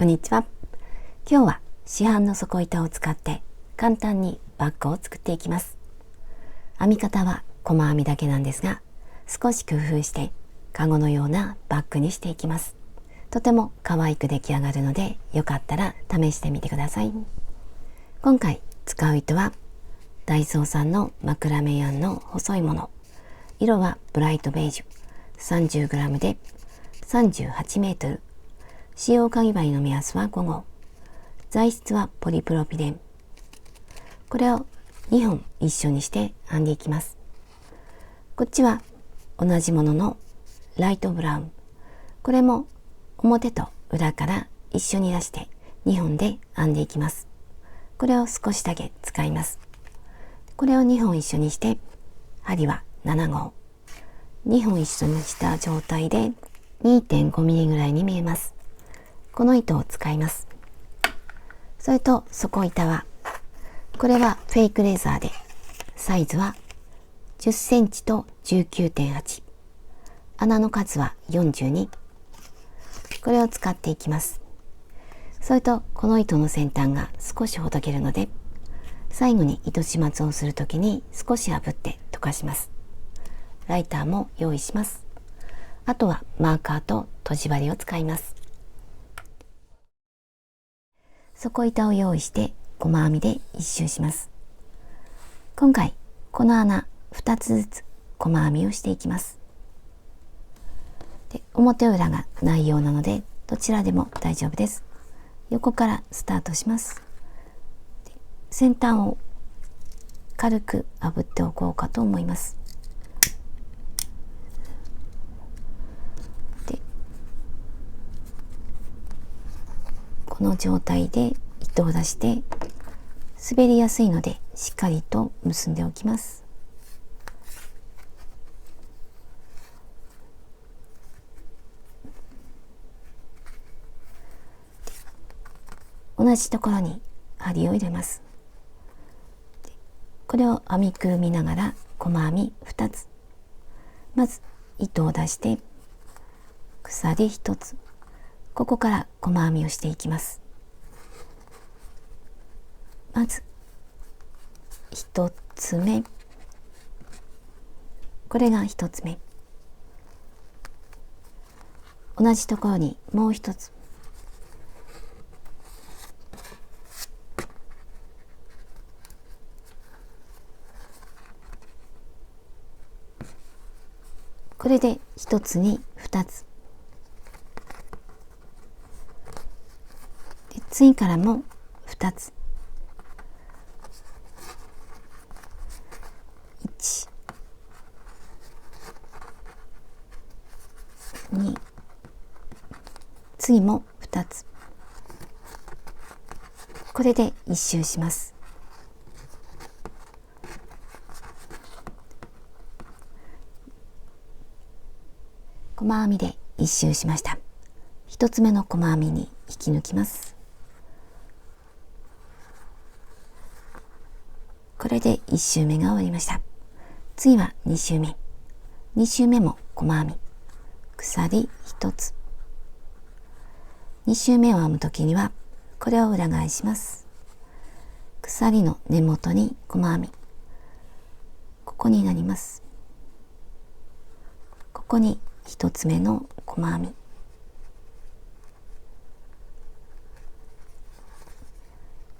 こんにちは。今日は市販の底板を使って簡単にバッグを作っていきます。編み方は細編みだけなんですが、少し工夫してカゴのようなバッグにしていきます。とても可愛く出来上がるので、よかったら試してみてください。今回使う糸はダイソーさんのマクラメヤンの細いもの。色はブライトベージュ 30g で38メートル。使用かぎ針の目安は5号。材質はポリプロピレン。これを2本一緒にして編んでいきます。こっちは同じもののライトブラウン。これも表と裏から一緒に出して2本で編んでいきます。これを少しだけ使います。これを2本一緒にして針は7号。2本一緒にした状態で 2.5 ミリぐらいに見えます。この糸を使います。それと底板は、これはフェイクレザーで、サイズは10センチと 19.8。穴の数は42。これを使っていきます。それとこの糸の先端が少しほどけるので、最後に糸始末をするときに少し炙って溶かします。ライターも用意します。あとはマーカーととじ針を使います。底板を用意して細編みで一周します。今回この穴2つずつ細編みをしていきます。で、表裏がないようなのでどちらでも大丈夫です。横からスタートします。先端を軽く炙っておこうかと思います。で、この状態で糸を出して滑りやすいのでしっかりと結んでおきます。同じところに針を入れます。これを編みくるみながら細編み2つ。まず糸を出して鎖1つ。ここから細編みをしていきます。まず1つ目、これが1つ目。同じところにもう1つ。これで1つに2つ。で、次からも2つ。1、2、次も2つ。これで1周します。細編みで1周しました。1つ目の細編みに引き抜きます。これで1周目が終わりました。次は2周目。2周目も細編み。鎖1つ。2周目を編むときにはこれを裏返します。鎖の根元に細編み。ここになります。ここに1つ目の細編み。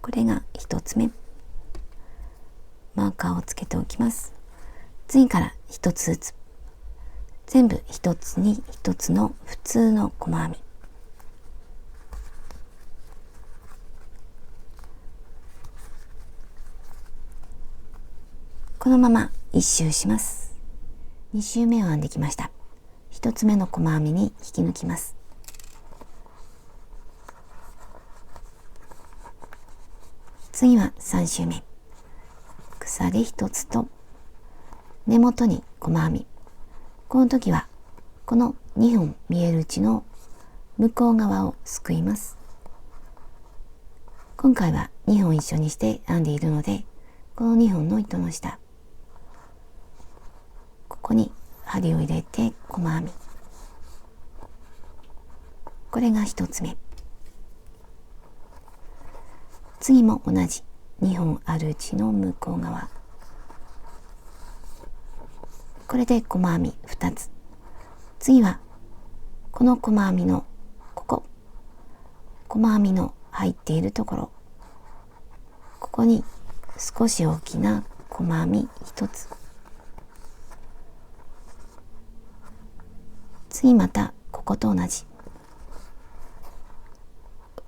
これが1つ目。マーカーをつけておきます。次から1つずつ。全部1つに1つの普通の細編み。このまま1周します。2周目を編んできました。1つ目の細編みに引き抜きます。次は3周目。鎖1つと根元に細編み。この時はこの2本見えるうちの向こう側をすくいます。今回は2本一緒にして編んでいるので、この2本の糸の下、ここに針を入れて細編み。これが1つ目。次も同じ2本あるうちの向こう側、これで細編み2つ。次はこの細編みのここ、細編みの入っているところ、ここに少し大きな細編み1つ。次またここと同じ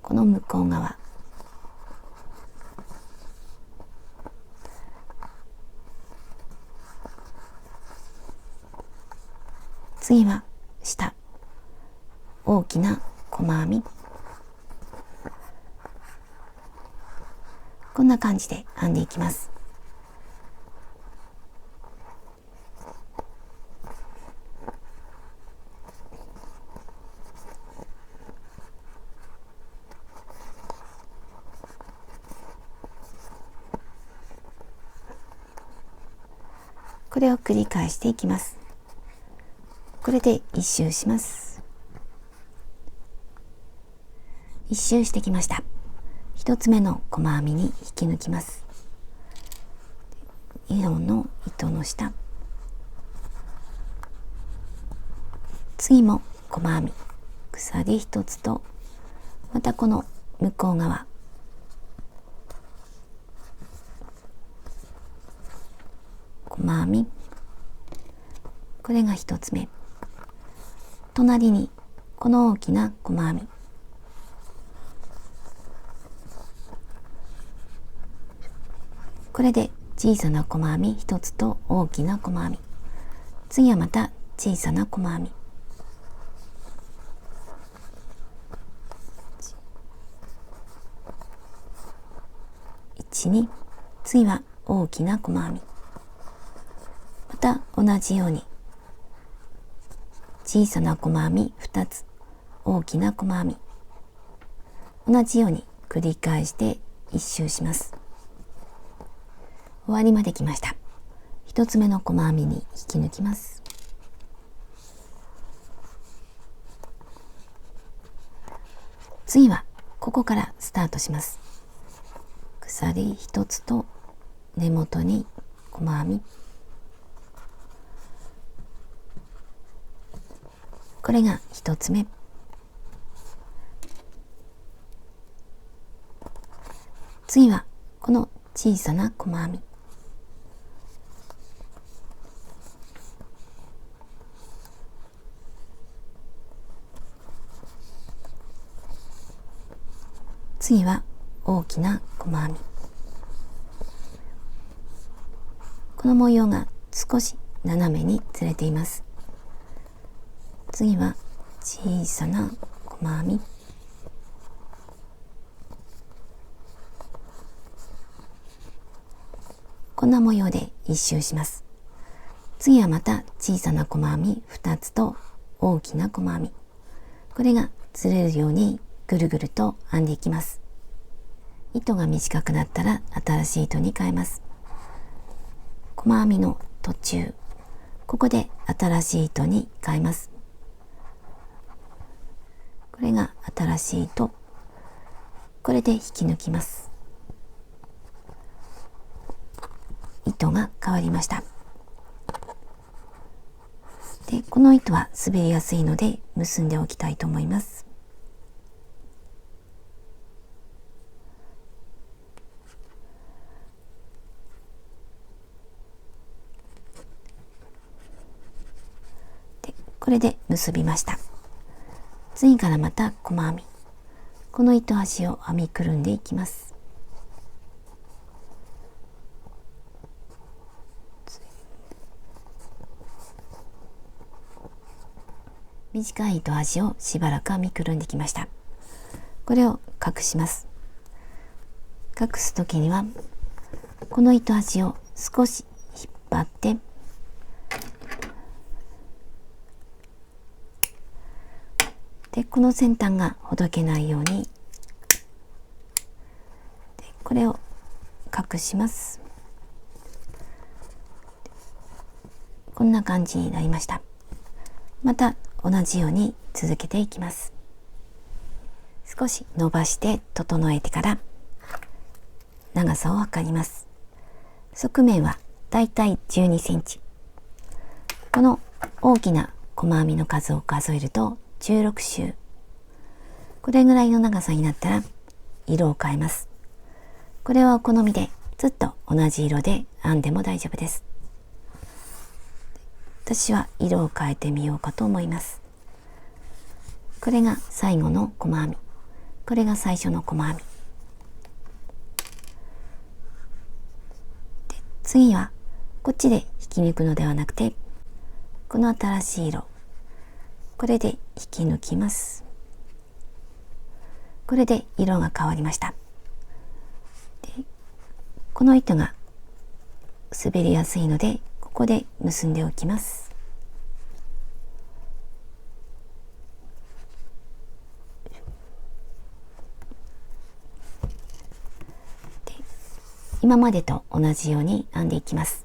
この向こう側、次は下大きな細編み、こんな感じで編んでいきます。これを繰り返していきます。これで一周します。一周してきました。一つ目の細編みに引き抜きます。2本の糸の下、次も細編み鎖1つと、またこの向こう側、細編み、これが1つ目。隣にこの大きな細編み、これで小さな細編み1つと大きな細編み、次はまた小さな細編み、1、2、次は大きな細編み、また同じように小さな細編み2つ、大きな細編み、同じように繰り返して一周します。終わりまで来ました。1つ目の細編みに引き抜きます。次はここからスタートします。鎖1つと根元に細編み、これが1つ目。次はこの小さな細編み、次は大きな細編み、この模様が少し斜めにずれています。次は小さな細編み、こんな模様で一周します。次はまた小さな細編み2つと大きな細編み、これがずれるようにぐるぐると編んでいきます。糸が短くなったら新しい糸に変えます。細編みの途中、ここで新しい糸に変えます。これが新しい糸、これで引き抜きます。糸が変わりました。で、この糸は滑りやすいので結んでおきたいと思います。で、これで結びました。次からまた細編み、この糸端を編みくるんでいきます。短い糸端をしばらく編みくるんできました。これを隠します。隠すときにはこの糸端を少し引っ張って、でこの先端がほどけないように、でこれを隠します。こんな感じになりました。また同じように続けていきます。少し伸ばして整えてから長さを測ります。側面はだいたい12センチ。この大きな細編みの数を数えると16周。これぐらいの長さになったら色を変えます。これはお好みでずっと同じ色で編んでも大丈夫です。私は色を変えてみようかと思います。これが最後の細編み。これが最初の細編み。で、次はこっちで引き抜くのではなくて、この新しい色、これで引き抜きます。これで色が変わりました。で、この糸が滑りやすいので、ここで結んでおきます。で、今までと同じように編んでいきます。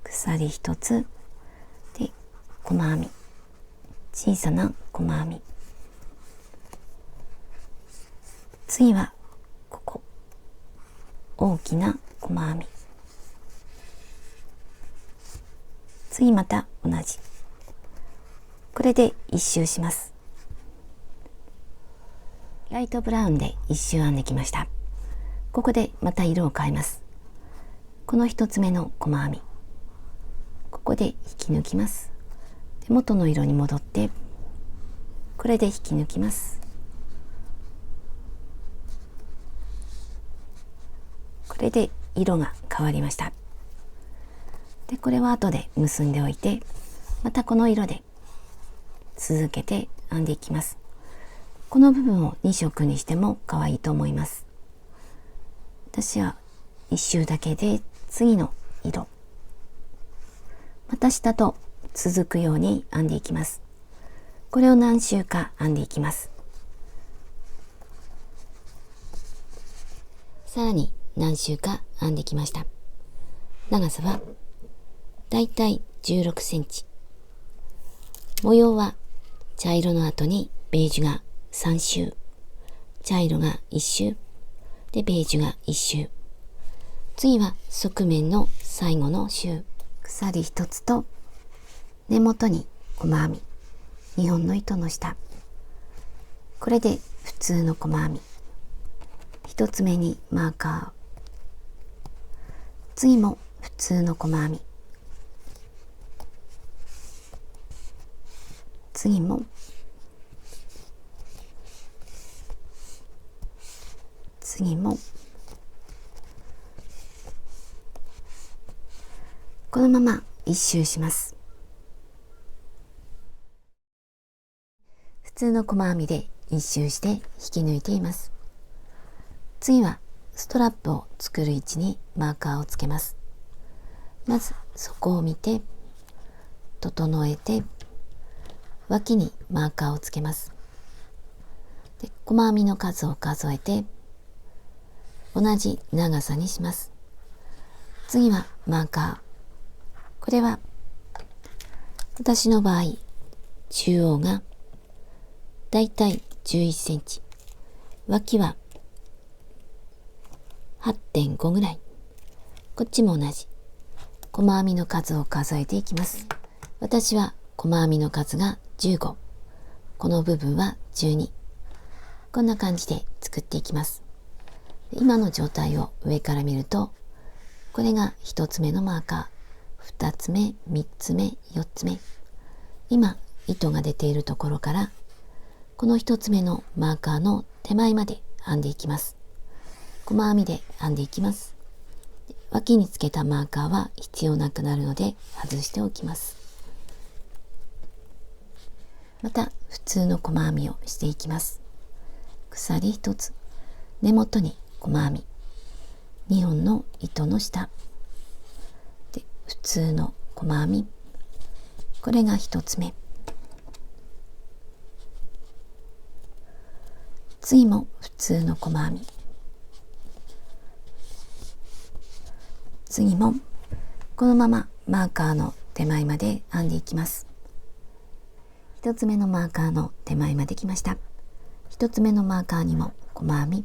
鎖一つで細編み、小さな細編み。次はここ大きな細編み。次また同じ。これで一周します。ライトブラウンで一周編んできました。ここでまた色を変えます。この一つ目の細編み、ここで引き抜きます。で、元の色に戻って、これで引き抜きます。これで色が変わりました。で、これは後で結んでおいて、またこの色で続けて編んでいきます。この部分を2色にしても可愛いと思います。私は一周だけで次の色、また下と続くように編んでいきます。これを何周か編んでいきます。さらに何周か編んできました。長さはだいたい16センチ。模様は茶色の後にベージュが3周、茶色が1周、でベージュが1周。次は側面の最後の周。鎖一つと根元に細編み、2本の糸の下。これで普通の細編み。一つ目にマーカー。次も普通の細編み。次も次もこのまま一周します。普通の細編みで一周して引き抜いています。次はストラップを作る位置にマーカーをつけます。まず底を見て整えて、脇にマーカーをつけます。で、細編みの数を数えて同じ長さにします。次はマーカー。これは私の場合、中央がだいたい11センチ、脇は 8.5 ぐらい。こっちも同じ。細編みの数を数えていきます。私は細編みの数が15。この部分は12。こんな感じで作っていきます。今の状態を上から見ると、これが1つ目のマーカー、2つ目、3つ目、4つ目。今、糸が出ているところから、この1つ目のマーカーの手前まで編んでいきます。細編みで編んでいきます。脇につけたマーカーは必要なくなるので外しておきます。また普通の細編みをしていきます。鎖一つ、根元に細編み、2本の糸の下で普通の細編み、これが1つ目。次も普通の細編み、次もこのままマーカーの手前まで編んでいきます。1つ目のマーカーの手前まで来ました。1つ目のマーカーにも細編み、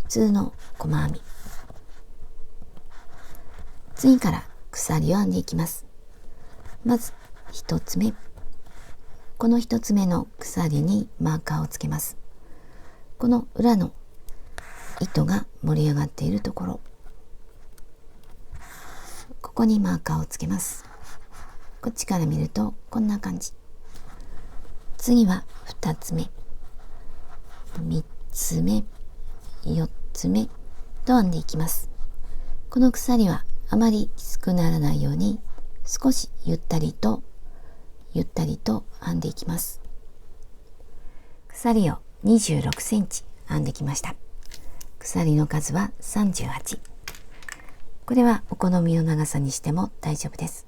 通の細編み。次から鎖を編んでいきます。まず1つ目、この1つ目の鎖にマーカーをつけます。この裏の糸が盛り上がっているところ、ここにマーカーをつけます。こっちから見るとこんな感じ。次は2つ目、3つ目、4つ目と編んでいきます。この鎖はあまりきつくならないように少しゆったりと編んでいきます。鎖を26センチ編んできました。鎖の数は38。これはお好みの長さにしても大丈夫です。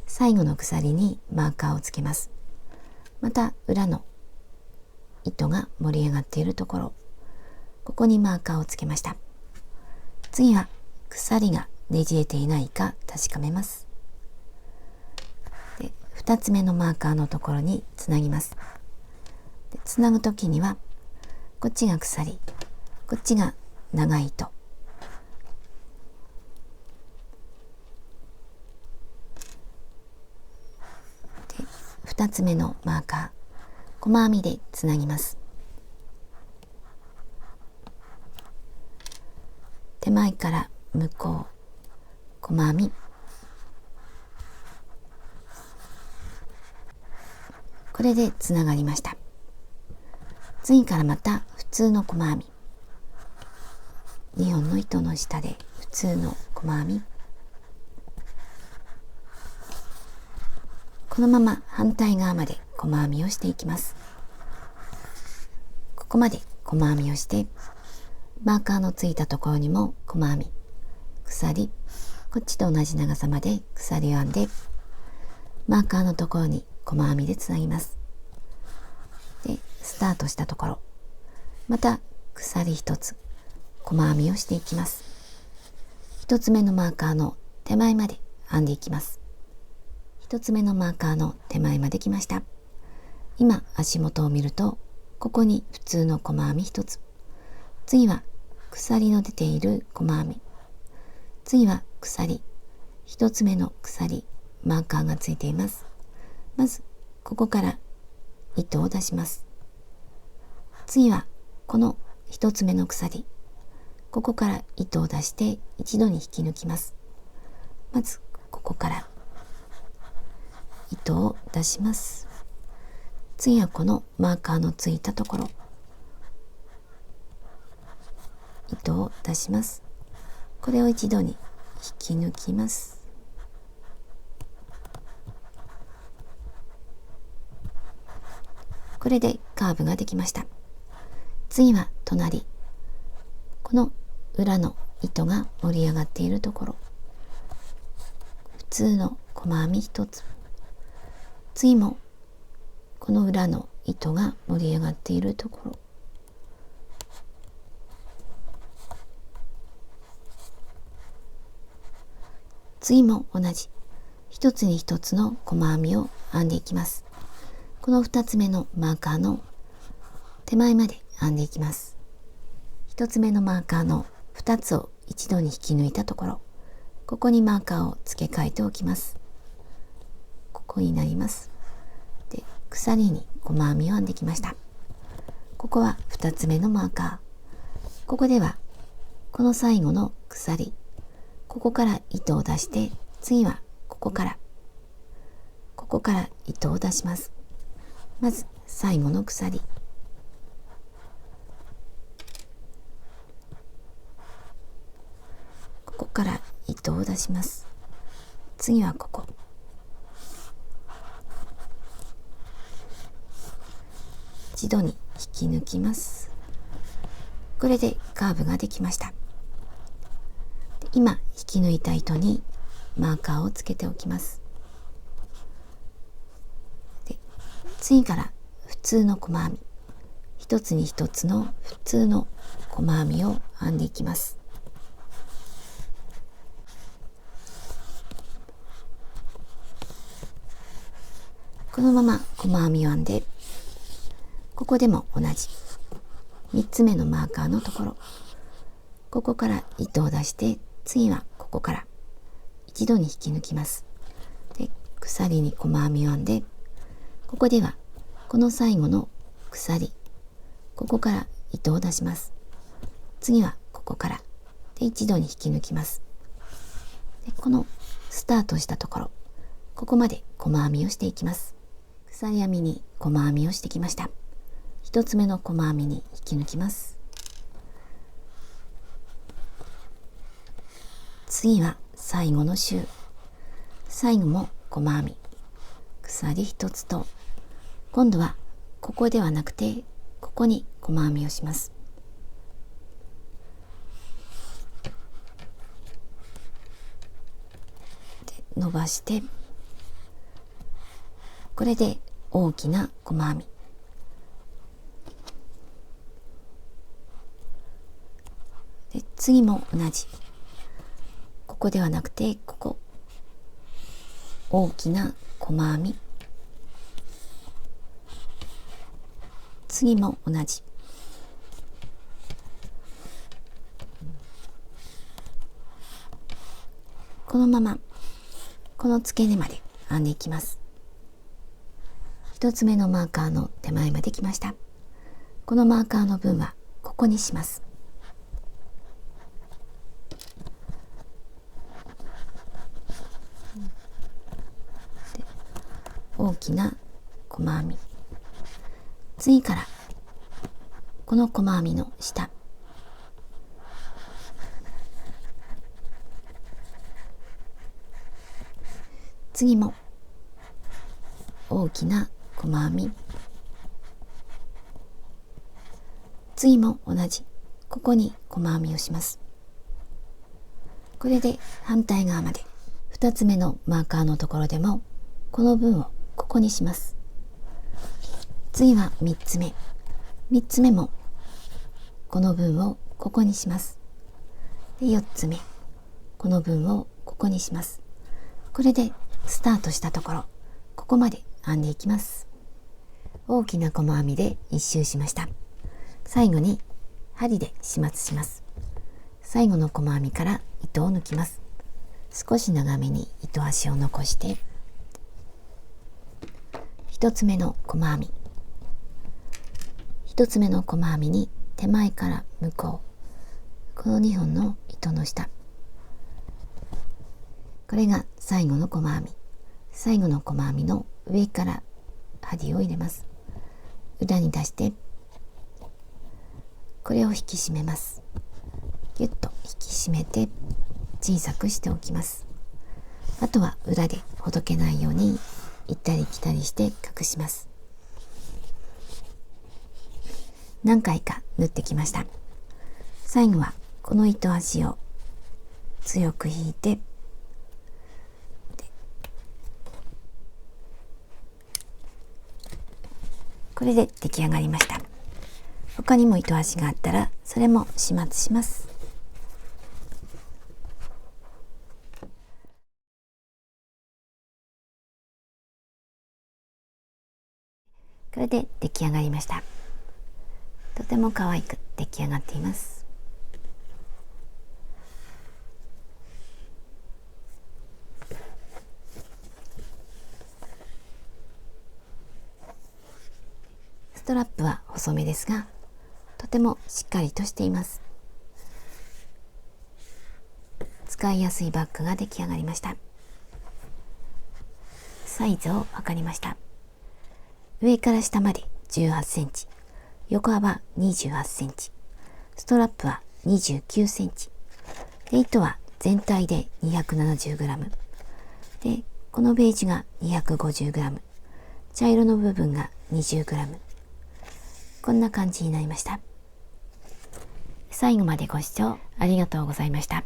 最後の鎖にマーカーをつけます。また裏の糸が盛り上がっているところ、ここにマーカーをつけました。次は鎖がねじれていないか確かめます。で、2つ目のマーカーのところにつなぎます。で、つなぐときにはこっちが鎖、こっちが長い糸。で、2つ目のマーカー、細編みでつなぎます。手前から向こう、細編み。これでつながりました。次からまた普通の細編み。2本の糸の下で普通の細編み。このまま反対側まで細編みをしていきます。ここまで細編みをして、マーカーのついたところにも細編み、鎖、こっちと同じ長さまで鎖を編んで、マーカーのところに細編みでつなぎます。で、スタートしたところ、また鎖1つ、細編みをしていきます。1つ目のマーカーの手前まで編んでいきます。1つ目のマーカーの手前まで来ました。今足元を見ると、ここに普通の細編み1つ、次は鎖の出ている細編み、次は鎖、1つ目の鎖、マーカーがついています。まずここから糸を出します。次はこの1つ目の鎖、ここから糸を出して一度に引き抜きます。まずここから糸を出します。次はこのマーカーのついたところ、糸を出します。これを一度に引き抜きます。これでカーブができました。次は隣、この裏の糸が盛り上がっているところ、普通の細編み1つ、次もこの裏の糸が盛り上がっているところ、次も同じ一つに一つの細編みを編んでいきます。この2つ目のマーカーの手前まで編んでいきます。1つ目のマーカーの2つを一度に引き抜いたところ、ここにマーカーを付け替えておきます。ここになります。で、鎖に細編みを編んできました。ここは2つ目のマーカー。ここではこの最後の鎖、ここから糸を出して、次はここから糸を出します。まず最後の鎖、ここから糸を出します。次はここ、一度に引き抜きます。これでカーブができました。今引き抜いた糸にマーカーをつけておきます。で、次から普通の細編み、一つに一つの普通の細編みを編んでいきます。このまま細編みを編んで、ここでも同じ3つ目のマーカーのところ、ここから糸を出して、次はここから一度に引き抜きます。で、鎖に細編みを編んで、ここではこの最後の鎖、ここから糸を出します。次はここからで一度に引き抜きます。で、このスタートしたところ、ここまで細編みをしていきます。鎖編みに細編みをしてきました。1つ目の細編みに引き抜きます。次は最後の周、最後も細編み、鎖1つと、今度はここではなくてここに細編みをします。で、伸ばして、これで大きな細編み、で次も同じ、ここではなくてここ、大きな細編み、次も同じ、このままこの付け根まで編んでいきます。1つ目のマーカーの手前まで来ました。このマーカーの分はここにします。で、大きな細編み、次からこの細編みの下、次も大きな細編み、次も同じ、ここに細編みをします。これで反対側まで2つ目のマーカーのところでもこの分をここにします。次は3つ目、3つ目もこの分をここにします。で、4つ目、この分をここにします。これでスタートしたところ、ここまで編んでいきます。大きな細編みで1周しました。最後に針で始末します。最後の細編みから糸を抜きます。少し長めに糸端を残して、1つ目の細編み、1つ目の細編みに手前から向こう、この2本の糸の下、これが最後の細編み、最後の細編みの上から針を入れます。裏に出して、これを引き締めます。ぎゅっと引き締めて小さくしておきます。あとは裏でほどけないように行ったり来たりして隠します。何回か縫ってきました。最後はこの糸端を強く引いて、これで出来上がりました。他にも糸端があったらそれも始末します。これで出来上がりました。とても可愛く出来上がっています。ストラップは細めですが、とてもしっかりとしています。使いやすいバッグが出来上がりました。サイズを測りました。上から下まで18センチ、横幅28センチ、ストラップは29センチ、で糸は全体で 270g で、このベージュが 250g、茶色の部分が 20g、こんな感じになりました。最後までご視聴ありがとうございました。